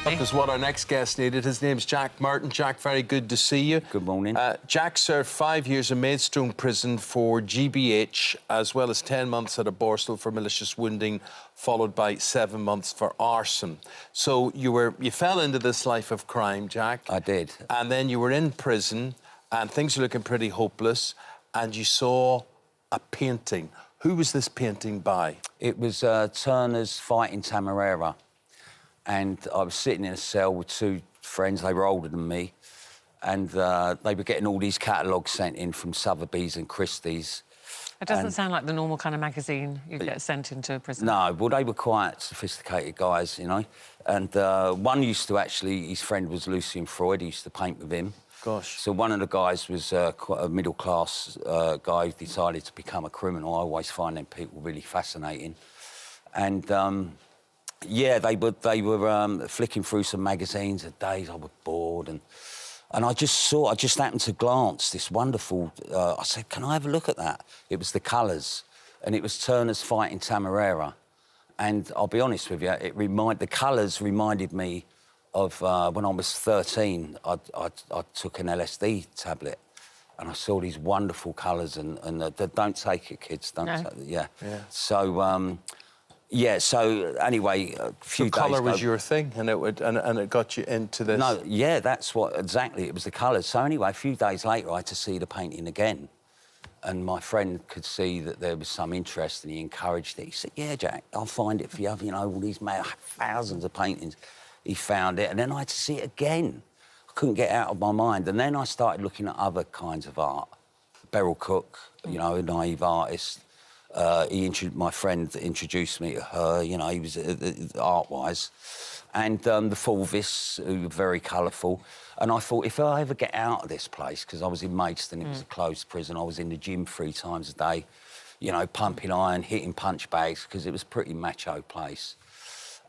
Is what our next guest needed. His name's Jack Murton. Jack, very good to see you. Good morning. Jack served 5 years in Maidstone prison for GBH, as well as 10 months at a Borstal for malicious wounding, followed by 7 months for arson. So you fell into this life of crime, Jack. I did. And then you were in prison, and things were looking pretty hopeless, and you saw a painting. Who was this painting by? It was Turner's Fighting Tamarera. And I was sitting in a cell with two friends. They were older than me. And they were getting all these catalogues sent in from Sotheby's and Christie's. It doesn't sound like the normal kind of magazine you get sent into a prison. No, well, they were quite sophisticated guys, you know. And one used to actually... His friend was Lucian Freud. He used to paint with him. Gosh. So one of the guys was quite a middle-class guy who decided to become a criminal. I always find them people really fascinating. And... yeah, they were flicking through some magazines at days. I was bored, and I just happened to glance this wonderful. I said, "Can I have a look at that?" It was the colours, and it was Turner's Fighting Tamarera. And I'll be honest with you, the colours reminded me of when I was 13. I took an LSD tablet, and I saw these wonderful colours, and don't take it, kids. Don't. No. Yeah. So. Yeah, so anyway, a few days colour ago... was your thing, and it got you into this... No, yeah, that's what... Exactly, it was the colours. So anyway, a few days later, I had to see the painting again. And my friend could see that there was some interest, and he encouraged it. He said, "Yeah, Jack, I'll find it for you. You know, all these thousands of paintings." He found it, and then I had to see it again. I couldn't get it out of my mind. And then I started looking at other kinds of art. Beryl Cook, you know, a naive artist. My friend introduced me to her, you know, he was art-wise. And the Fulvis, who were very colourful. And I thought, if I ever get out of this place, because I was in Maidstone, it was a closed prison, I was in the gym 3 times a day, you know, pumping iron, hitting punch bags, because it was a pretty macho place.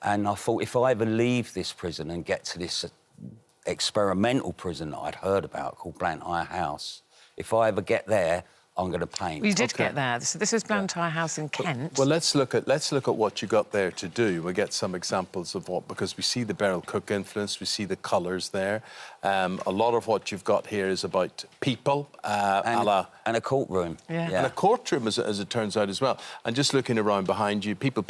And I thought, if I ever leave this prison and get to this experimental prison that I'd heard about called Blantyre House, if I ever get there, I'm going to paint. Well, you did get there. So this is Blantyre House in Kent. Well, let's look at what you got there to do. We'll get some examples of what, because we see the Beryl Cook influence, we see the colours there. A lot of what you've got here is about people, and a courtroom. Yeah. And a courtroom, as it turns out, as well. And just looking around behind you, people.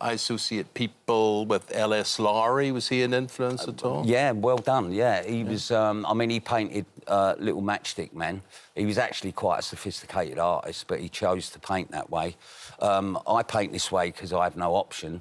I associate people with L.S. Lowry. Was he an influence at all? Yeah, well done, yeah. He was... I mean, he painted Little Matchstick Men. He was actually quite a sophisticated artist, but he chose to paint that way. I paint this way because I have no option.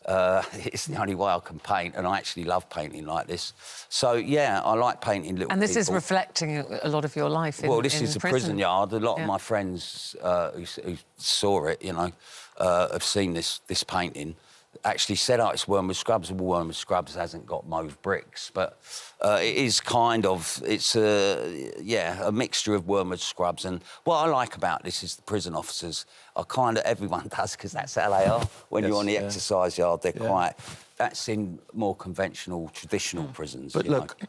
It's the only way I can paint, and I actually love painting like this. So, yeah, I like painting little And this people. is reflecting a lot of your life in Well, this is a prison yard. A lot of Yeah. my friends who saw it, you know, have seen this painting, actually said, "Oh, it's Wormwood Scrubs." Well, Wormwood Scrubs hasn't got mauve bricks, but it is kind of... It's a mixture of Wormwood Scrubs. And what I like about this is the prison officers are kind of... Everyone does, because that's how they are. When you're on the exercise yard, they're quite... That's in more conventional, traditional prisons. But look,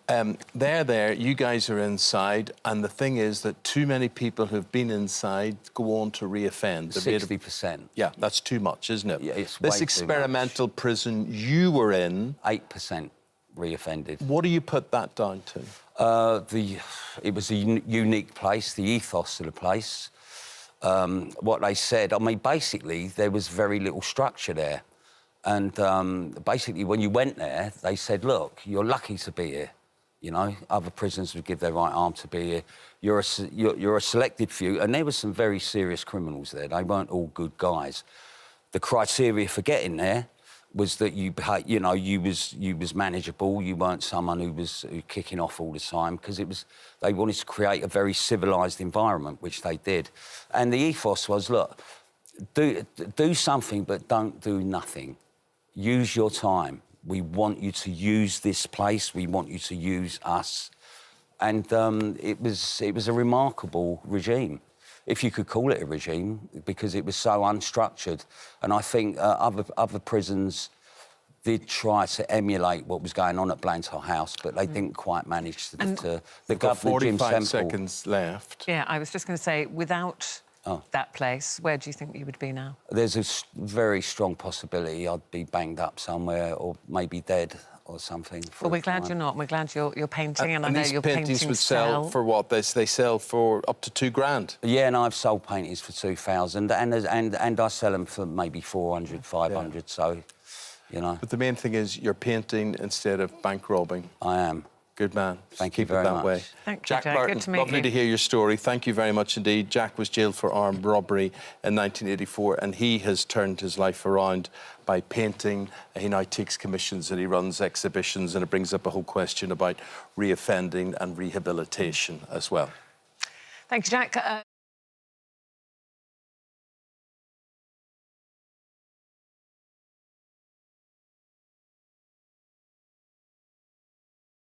they're you guys are inside, and the thing is that too many people who've been inside go on to re-offend. 60%. Yeah, that's too much, isn't it? Yeah, it's this way experimental prison you were in... 8% re-offended. What do you put that down to? It was a unique place, the ethos of the place. What they said, I mean, basically, there was very little structure there. And basically, when you went there, they said, "Look, you're lucky to be here. You know, other prisons would give their right arm to be here. You're a selected few." And there were some very serious criminals there. They weren't all good guys. The criteria for getting there was that you was manageable. You weren't someone who was kicking off all the time, because they wanted to create a very civilised environment, which they did. And the ethos was, look, do something, but don't do nothing. Use your time. We want you to use this place. We want you to use us. And it was a remarkable regime, if you could call it a regime, because it was so unstructured. And I think other prisons did try to emulate what was going on at Blantyre House, but they didn't quite manage to... We've got 45 seconds left. Yeah, I was just going to say, without that place, where do you think you would be now? There's a very strong possibility I'd be banged up somewhere, or maybe dead. or something. For Well, we're a glad time. you're not. We're glad you're painting, and I know these your paintings would sell for what? They sell for up to £2,000. Yeah, and I've sold paintings for 2,000, and I sell them for maybe 400, 500. Yeah. So, you know. But the main thing is you're painting instead of bank robbing. I am. Good man. Thank Keep you very it that much. way. Thank you, Jack Jack. Murton, Good to meet lovely you. to hear your story. Thank you very much indeed. Jack was jailed for armed robbery in 1984, and he has turned his life around by painting. He now takes commissions and he runs exhibitions, and it brings up a whole question about reoffending and rehabilitation as well. Thank you, Jack.